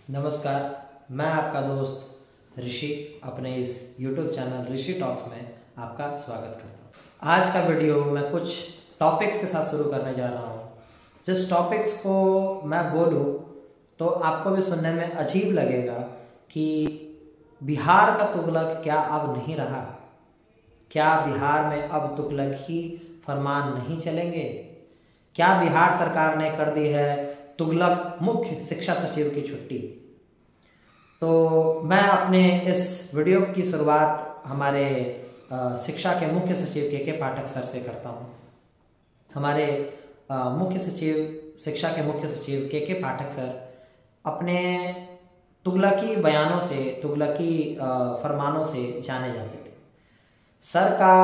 नमस्कार, मैं आपका दोस्त ऋषि अपने इस YouTube चैनल ऋषि टॉक्स में आपका स्वागत करता हूँ। आज का वीडियो मैं कुछ टॉपिक्स के साथ शुरू करने जा रहा हूँ। जिस टॉपिक्स को मैं बोलूँ तो आपको भी सुनने में अजीब लगेगा कि बिहार का तुगलक क्या अब नहीं रहा? क्या बिहार में अब तुगलकी फरमान नहीं चलेंगे? क्या बिहार सरकार ने कर दी है तुगलक मुख्य शिक्षा सचिव की छुट्टी? तो मैं अपने इस वीडियो की शुरुआत हमारे शिक्षा के मुख्य सचिव के पाठक सर से करता हूँ। हमारे मुख्य सचिव शिक्षा के मुख्य सचिव के पाठक सर अपने तुगलकी बयानों से, तुगलकी फरमानों से जाने जाते थे। सर का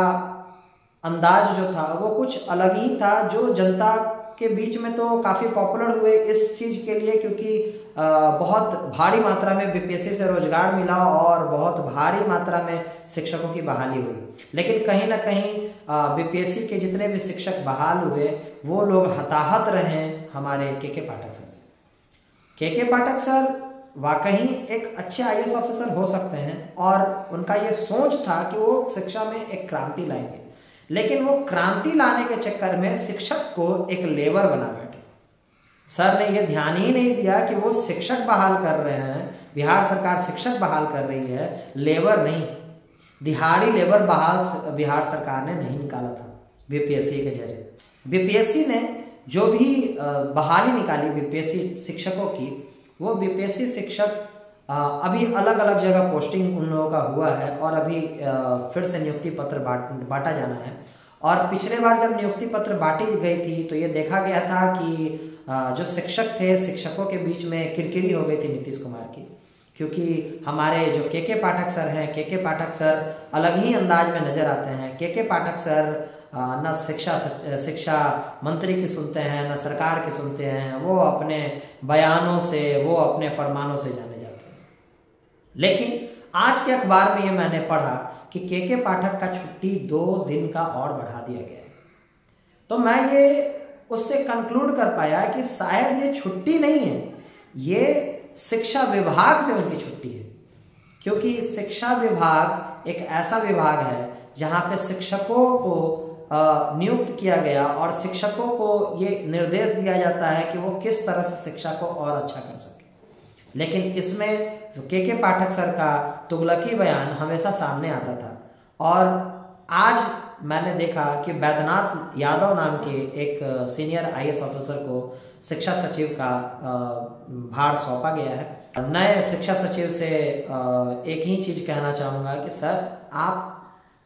अंदाज जो था वो कुछ अलग ही था, जो जनता के बीच में तो काफ़ी पॉपुलर हुए इस चीज़ के लिए क्योंकि बहुत भारी मात्रा में बीपीएससी से रोजगार मिला और बहुत भारी मात्रा में शिक्षकों की बहाली हुई। लेकिन कहीं ना कहीं बीपीएससी के जितने भी शिक्षक बहाल हुए वो लोग हताहत रहे हमारे के पाठक सर से। के पाठक सर वाकई एक अच्छे आईएएस ऑफिसर हो सकते हैं और उनका ये सोच था कि वो शिक्षा में एक क्रांति लाएंगे, लेकिन वो क्रांति लाने के चक्कर में शिक्षक को एक लेबर बना बैठे। सर ने ये ध्यान ही नहीं दिया कि वो शिक्षक बहाल कर रहे हैं, बिहार सरकार शिक्षक बहाल कर रही है, लेबर नहीं, दिहाड़ी लेबर बिहार सरकार ने नहीं निकाला था बीपीएससी के जरिए। बीपीएससी ने जो भी बहाली निकाली बीपीएससी शिक्षकों की, वो बीपीएससी शिक्षक अभी अलग अलग जगह पोस्टिंग उन लोगों का हुआ है और अभी फिर से नियुक्ति पत्र बांटा जाना है। और पिछले बार जब नियुक्ति पत्र बांटी गई थी तो ये देखा गया था कि जो शिक्षक थे, शिक्षकों के बीच में किरकिरी हो गई थी नीतीश कुमार की, क्योंकि हमारे जो के पाठक सर हैं, के पाठक सर अलग ही अंदाज में नजर आते हैं। के पाठक सर न शिक्षा मंत्री की सुनते हैं, न सरकार की सुनते हैं, वो अपने बयानों से, वो अपने फरमानों से जाने जाते हैं। लेकिन आज के अखबार में ये मैंने पढ़ा कि के पाठक का छुट्टी 2 दिन का और बढ़ा दिया गया है। तो मैं ये उससे कंक्लूड कर पाया कि शायद ये छुट्टी नहीं है, ये शिक्षा विभाग से उनकी छुट्टी है, क्योंकि शिक्षा विभाग एक ऐसा विभाग है जहाँ पे शिक्षकों को नियुक्त किया गया और शिक्षकों को ये निर्देश दिया जाता है कि वो किस तरह से शिक्षा को और अच्छा कर सके। लेकिन इसमें के पाठक सर का तुगलकी बयान हमेशा सामने आता था। और आज मैंने देखा कि बैद्यनाथ यादव नाम के एक सीनियर आईएएस ऑफिसर को शिक्षा सचिव का भार सौंपा गया है। नए शिक्षा सचिव से एक ही चीज़ कहना चाहूँगा कि सर आप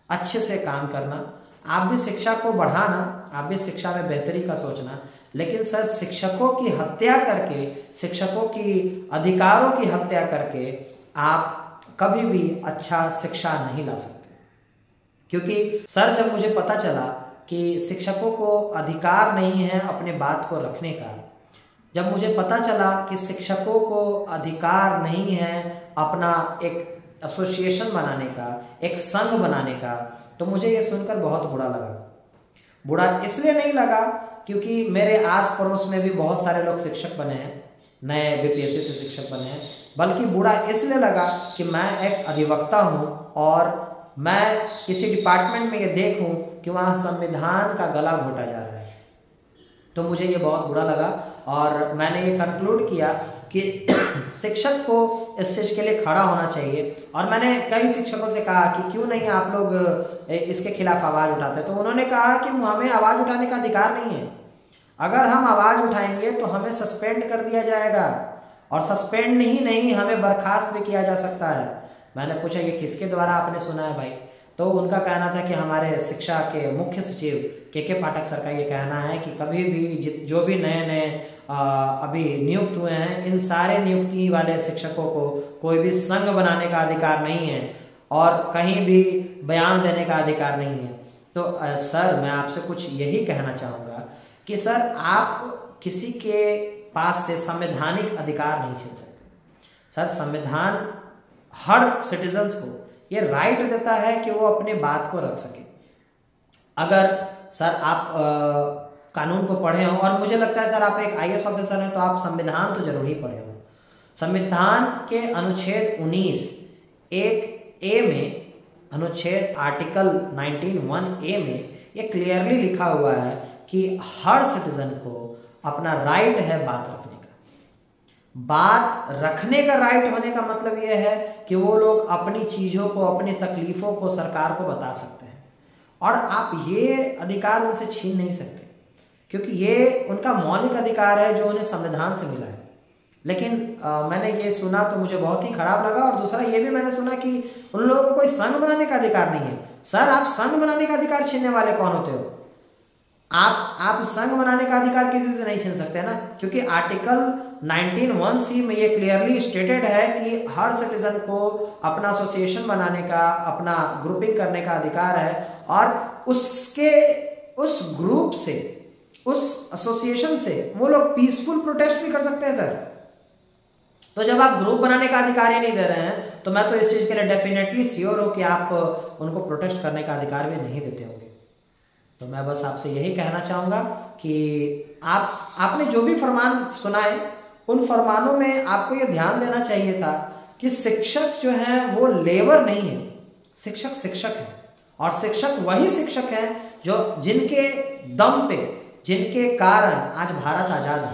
अच्छे से काम करना, आप भी शिक्षा को बढ़ाना, आप भी शिक्षा में बेहतरी का सोचना, लेकिन सर शिक्षकों की हत्या करके, शिक्षकों की अधिकारों की हत्या करके आप कभी भी अच्छा शिक्षा नहीं ला सकते। क्योंकि सर जब मुझे पता चला कि शिक्षकों को अधिकार नहीं है अपने बात को रखने का, जब मुझे पता चला कि शिक्षकों को अधिकार नहीं है अपना एक एसोसिएशन बनाने का, एक संघ बनाने का, तो मुझे ये सुनकर बहुत बुरा लगा। बुरा इसलिए नहीं लगा क्योंकि मेरे आस पड़ोस में भी बहुत सारे लोग शिक्षक बने हैं, नए बीपीएससी से शिक्षक बने हैं, बल्कि बुरा इसलिए लगा कि मैं एक अधिवक्ता हूँ और मैं किसी डिपार्टमेंट में ये देखूं कि वहाँ संविधान का गला घोटा जा रहा है, तो मुझे ये बहुत बुरा लगा। और मैंने ये कंक्लूड किया कि शिक्षक को इस चीज़ के लिए खड़ा होना चाहिए। और मैंने कई शिक्षकों से कहा कि क्यों नहीं आप लोग इसके खिलाफ आवाज़ उठाते, तो उन्होंने कहा कि हमें आवाज़ उठाने का अधिकार नहीं है, अगर हम आवाज़ उठाएंगे तो हमें सस्पेंड कर दिया जाएगा, और सस्पेंड ही नहीं हमें बर्खास्त भी किया जा सकता है। मैंने पूछा ये किसके द्वारा आपने सुना है भाई? तो उनका कहना था कि हमारे शिक्षा के मुख्य सचिव के पाठक सर का ये कहना है कि कभी भी जो भी नए अभी नियुक्त हुए हैं, इन सारे नियुक्ति वाले शिक्षकों को कोई भी संघ बनाने का अधिकार नहीं है और कहीं भी बयान देने का अधिकार नहीं है। तो सर मैं आपसे कुछ यही कहना चाहूँगा कि सर आप किसी के पास से संवैधानिक अधिकार नहीं छीन सकते। सर संविधान हर सिटीजन्स को ये राइट देता है कि वो अपनी बात को रख सके। अगर सर आप कानून को पढ़े हो, और मुझे लगता है सर आप एक आईएएस ऑफिसर हैं तो आप संविधान तो जरूर ही पढ़े हो, संविधान के अनुच्छेद 19 एक ए में, अनुच्छेद आर्टिकल 19(1)(a) में ये क्लियरली लिखा हुआ है कि हर सिटीजन को अपना राइट है बात रखने का। बात रखने का राइट होने का मतलब यह है कि वो लोग अपनी चीज़ों को, अपनी तकलीफ़ों को सरकार को बता सकते हैं और आप ये अधिकार उनसे छीन नहीं सकते, क्योंकि ये उनका मौलिक अधिकार है जो उन्हें संविधान से मिला है। लेकिन मैंने ये सुना तो मुझे बहुत ही खराब लगा। और दूसरा ये भी मैंने सुना कि उन लोगों को कोई संघ बनाने का अधिकार नहीं है। सर, आप संघ बनाने का अधिकार छीनने वाले कौन होते हो? आप संघ बनाने का अधिकार किसी से नहीं छीन सकते ना, क्योंकि आर्टिकल 19(1)(c) में ये क्लियरली स्टेटेड है कि हर सिटीजन को अपना एसोसिएशन बनाने का, अपना ग्रुपिंग करने का अधिकार है और उस ग्रुप से, उस एसोसिएशन से वो लोग पीसफुल प्रोटेस्ट भी कर सकते हैं सर। तो जब आप ग्रुप बनाने का अधिकार ही नहीं दे रहे हैं तो मैं तो इस चीज़ के लिए डेफिनेटली श्योर हूँ कि आप उनको प्रोटेस्ट करने का अधिकार भी नहीं देते होंगे। तो मैं बस आपसे यही कहना चाहूँगा कि आपने जो भी फरमान सुनाए उन फरमानों में आपको ये ध्यान देना चाहिए था कि शिक्षक जो हैं वो लेबर नहीं है, शिक्षक शिक्षक है। और शिक्षक वही शिक्षक हैं जो जिनके दम पे, जिनके कारण आज भारत आज़ाद है।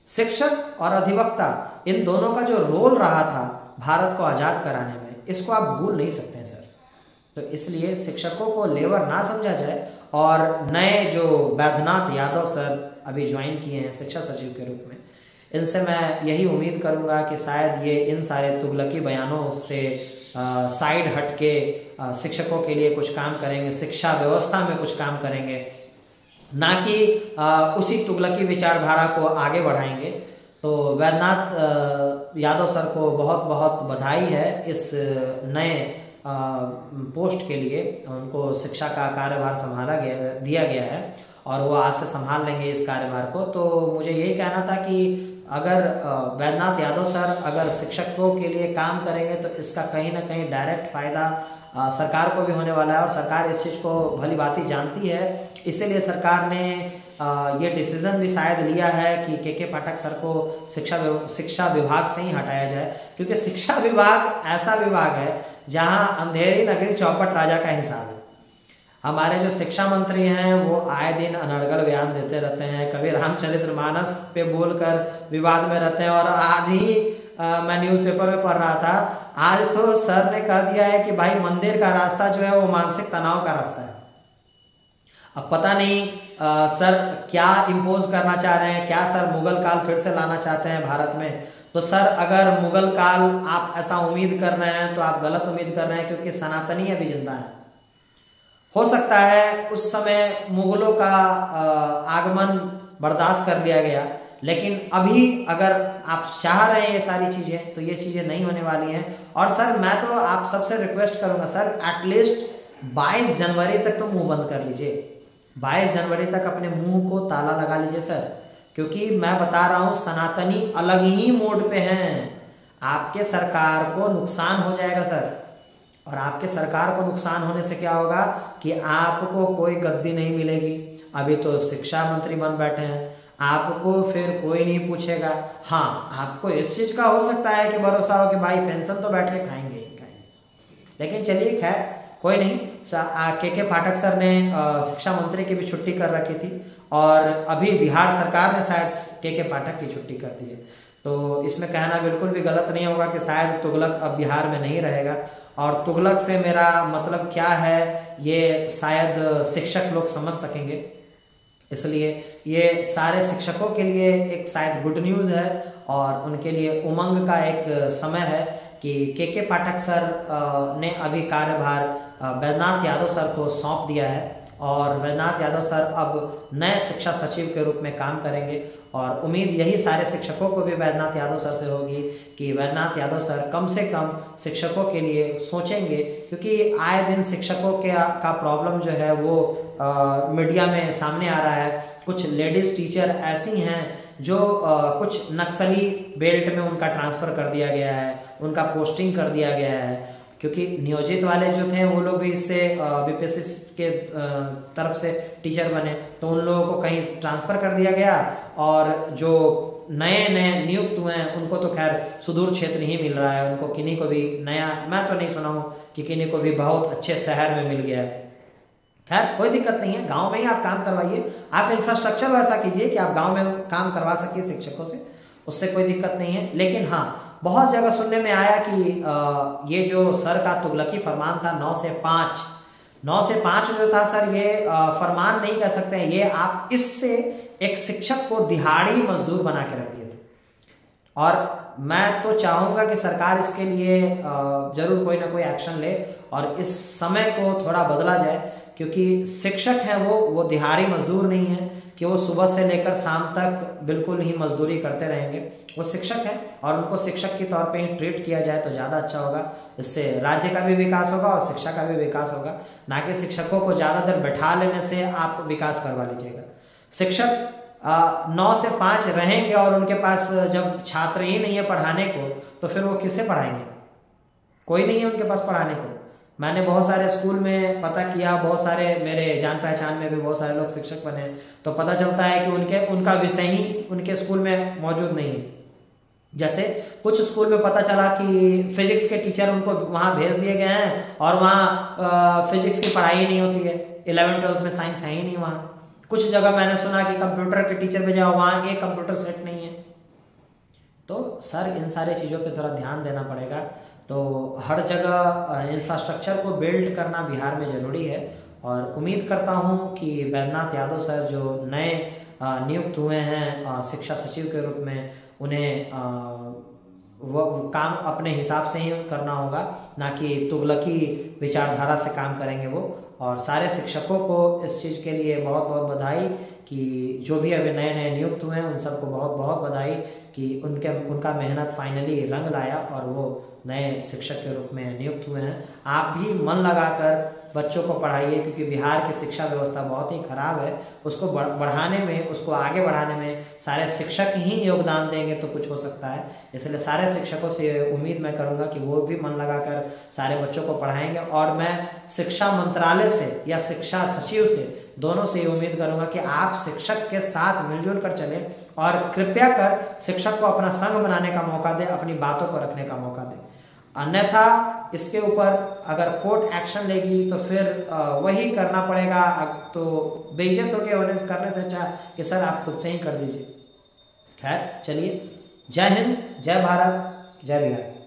शिक्षक और अधिवक्ता, इन दोनों का जो रोल रहा था भारत को आज़ाद कराने में, इसको आप भूल नहीं सकते हैं सर। तो इसलिए शिक्षकों को लेबर ना समझा जाए। और नए जो बैद्यनाथ यादव सर अभी ज्वाइन किए हैं शिक्षा सचिव के रूप में, इनसे मैं यही उम्मीद करूंगा कि शायद ये इन सारे तुगलकी बयानों से साइड हट के शिक्षकों के लिए कुछ काम करेंगे, शिक्षा व्यवस्था में कुछ काम करेंगे, ना कि उसी तुगलकी विचारधारा को आगे बढ़ाएंगे। तो बैद्यनाथ यादव सर को बहुत बहुत बधाई है इस नए पोस्ट के लिए। उनको शिक्षा का कार्यभार दिया गया है और वो आज से संभाल लेंगे इस कार्यभार को। तो मुझे यही कहना था कि अगर बैद्यनाथ यादव सर अगर शिक्षकों के लिए काम करेंगे तो इसका कहीं ना कहीं डायरेक्ट फ़ायदा सरकार को भी होने वाला है और सरकार इस चीज़ को भली भांति जानती है। इसीलिए सरकार ने ये डिसीज़न भी शायद लिया है कि के पाठक सर को शिक्षा विभाग से ही हटाया जाए, क्योंकि शिक्षा विभाग ऐसा विभाग है जहां अंधेरी नगरी चौपट राजा का हिसाब है। हमारे जो शिक्षा मंत्री हैं वो आए दिन अनर्गल बयान देते रहते हैं, कभी रामचरितमानस पे बोलकर विवाद में रहते हैं। और आज ही मैं न्यूज़पेपर में पढ़ रहा था, आज तो सर ने कह दिया है कि भाई मंदिर का रास्ता जो है वो मानसिक तनाव का रास्ता है। अब पता नहीं सर क्या इम्पोज करना चाह रहे हैं, क्या सर मुगल काल फिर से लाना चाहते हैं भारत में। तो सर अगर मुगल काल आप ऐसा उम्मीद कर रहे हैं तो आप गलत उम्मीद कर रहे हैं, क्योंकि सनातनी अभी जिंदा है। हो सकता है उस समय मुगलों का आगमन बर्दाश्त कर लिया गया, लेकिन अभी अगर आप चाह रहे हैं ये सारी चीज़ें तो ये चीज़ें नहीं होने वाली हैं। और सर मैं तो आप सबसे रिक्वेस्ट करूंगा सर, एटलीस्ट 22 जनवरी तक तो मुंह बंद कर लीजिए। 22 जनवरी तक अपने मुंह को ताला लगा लीजिए सर, क्योंकि मैं बता रहा हूँ सनातनी अलग ही मोड पे हैं। आपके सरकार को नुकसान हो जाएगा सर, और आपके सरकार को नुकसान होने से क्या होगा कि आपको कोई गद्दी नहीं मिलेगी। अभी तो शिक्षा मंत्री बन बैठे हैं, आपको फिर कोई नहीं पूछेगा। हाँ, आपको इस चीज़ का हो सकता है कि भरोसा हो कि भाई पेंशन तो बैठ के खाएंगे ही खाएंगे। लेकिन चलिए खैर कोई नहीं। के पाठक सर ने शिक्षा मंत्री की भी छुट्टी कर रखी थी और अभी बिहार सरकार ने शायद के पाठक की छुट्टी कर दी है। तो इसमें कहना बिल्कुल भी गलत नहीं होगा कि शायद तुगलक अब बिहार में नहीं रहेगा। और तुगलक से मेरा मतलब क्या है ये शायद शिक्षक लोग समझ सकेंगे, इसलिए ये सारे शिक्षकों के लिए एक शायद गुड न्यूज़ है और उनके लिए उमंग का एक समय है कि के पाठक सर ने अभी कार्यभार बैद्यनाथ यादव सर को सौंप दिया है और बैद्यनाथ यादव सर अब नए शिक्षा सचिव के रूप में काम करेंगे। और उम्मीद यही सारे शिक्षकों को भी बैद्यनाथ यादव सर से होगी कि बैद्यनाथ यादव सर कम से कम शिक्षकों के लिए सोचेंगे, क्योंकि आए दिन शिक्षकों का प्रॉब्लम जो है वो मीडिया में सामने आ रहा है। कुछ लेडीज़ टीचर ऐसी हैं जो कुछ नक्सली बेल्ट में उनका ट्रांसफ़र कर दिया गया है, उनका पोस्टिंग कर दिया गया है, क्योंकि नियोजित वाले जो थे वो लोग भी इससे बीपीएससी के तरफ से टीचर बने, तो उन लोगों को कहीं ट्रांसफ़र कर दिया गया और जो नए नए नियुक्त हुए हैं उनको तो खैर सुदूर क्षेत्र ही मिल रहा है, उनको किन्हीं को भी नया, मैं तो नहीं सुना हूँ कि किन्हीं को भी बहुत अच्छे शहर में मिल गया है। खैर कोई दिक्कत नहीं है, गांव में ही आप काम करवाइए, आप इंफ्रास्ट्रक्चर वैसा कीजिए कि आप गांव में काम करवा सकिए शिक्षकों से, उससे कोई दिक्कत नहीं है। लेकिन हाँ, बहुत जगह सुनने में आया कि ये जो सर का तुगलकी फरमान था 9 से 5 जो था सर, ये फरमान नहीं कह सकते हैं, ये आप इससे एक शिक्षक को दिहाड़ी मजदूर बना के रख दिए थे। और मैं तो चाहूँगा कि सरकार इसके लिए जरूर कोई ना कोई एक्शन ले और इस समय को थोड़ा बदला जाए, क्योंकि शिक्षक हैं वो दिहाड़ी मजदूर नहीं है कि वो सुबह से लेकर शाम तक बिल्कुल ही मजदूरी करते रहेंगे। वो शिक्षक हैं और उनको शिक्षक के तौर पे ही ट्रीट किया जाए तो ज़्यादा अच्छा होगा। इससे राज्य का भी विकास होगा और शिक्षा का भी विकास होगा, ना कि शिक्षकों को ज़्यादा देर बैठा लेने से आप विकास करवा लीजिएगा। शिक्षक 9 से 5 रहेंगे और उनके पास जब छात्र ही नहीं है पढ़ाने को, तो फिर वो किसे पढ़ाएंगे? कोई नहीं है उनके पास पढ़ाने को। मैंने बहुत सारे स्कूल में पता किया, बहुत सारे मेरे जान पहचान में भी बहुत सारे लोग शिक्षक बने, तो पता चलता है कि उनका विषय ही उनके स्कूल में मौजूद नहीं है। जैसे कुछ स्कूल में पता चला कि फिजिक्स के टीचर उनको वहाँ भेज दिए गए हैं और वहाँ फिजिक्स की पढ़ाई नहीं होती है, 11th-12th में साइंस है ही नहीं वहाँ। कुछ जगह मैंने सुना कि कंप्यूटर के टीचर भेजा, वहाँ एक कंप्यूटर सेट नहीं है। तो सर इन सारी चीज़ों पे थोड़ा ध्यान देना पड़ेगा। तो हर जगह इंफ्रास्ट्रक्चर को बिल्ड करना बिहार में ज़रूरी है और उम्मीद करता हूँ कि बैद्यनाथ यादव सर जो नए नियुक्त हुए हैं शिक्षा सचिव के रूप में, उन्हें वो काम अपने हिसाब से ही करना होगा, ना कि तुगलकी विचारधारा से काम करेंगे वो। और सारे शिक्षकों को इस चीज़ के लिए बहुत बहुत बधाई कि जो भी अभी नए नए नियुक्त हुए हैं उन सबको बहुत बहुत बधाई कि उनका मेहनत फाइनली रंग लाया और वो नए शिक्षक के रूप में नियुक्त हुए हैं। आप भी मन लगाकर बच्चों को पढ़ाइए, क्योंकि बिहार की शिक्षा व्यवस्था बहुत ही खराब है। उसको बढ़ाने में, उसको आगे बढ़ाने में सारे शिक्षक ही योगदान देंगे तो कुछ हो सकता है। इसलिए सारे शिक्षकों से उम्मीद मैं करूँगा कि वो भी मन लगाकर सारे बच्चों को पढ़ाएंगे। और मैं शिक्षा मंत्रालय से या शिक्षा सचिव से, दोनों से ये उम्मीद करूंगा कि आप शिक्षक के साथ मिलजुल कर चलें और कृपया कर शिक्षक को अपना संग बनाने का मौका दें, अपनी बातों को रखने का मौका दें। अन्यथा इसके ऊपर अगर कोर्ट एक्शन लेगी तो फिर वही करना पड़ेगा। तो बेइज्जत होकर करने से अच्छा कि सर आप खुद से ही कर दीजिए। खैर चलिए, जय हिंद, जय भारत, जय बिहार।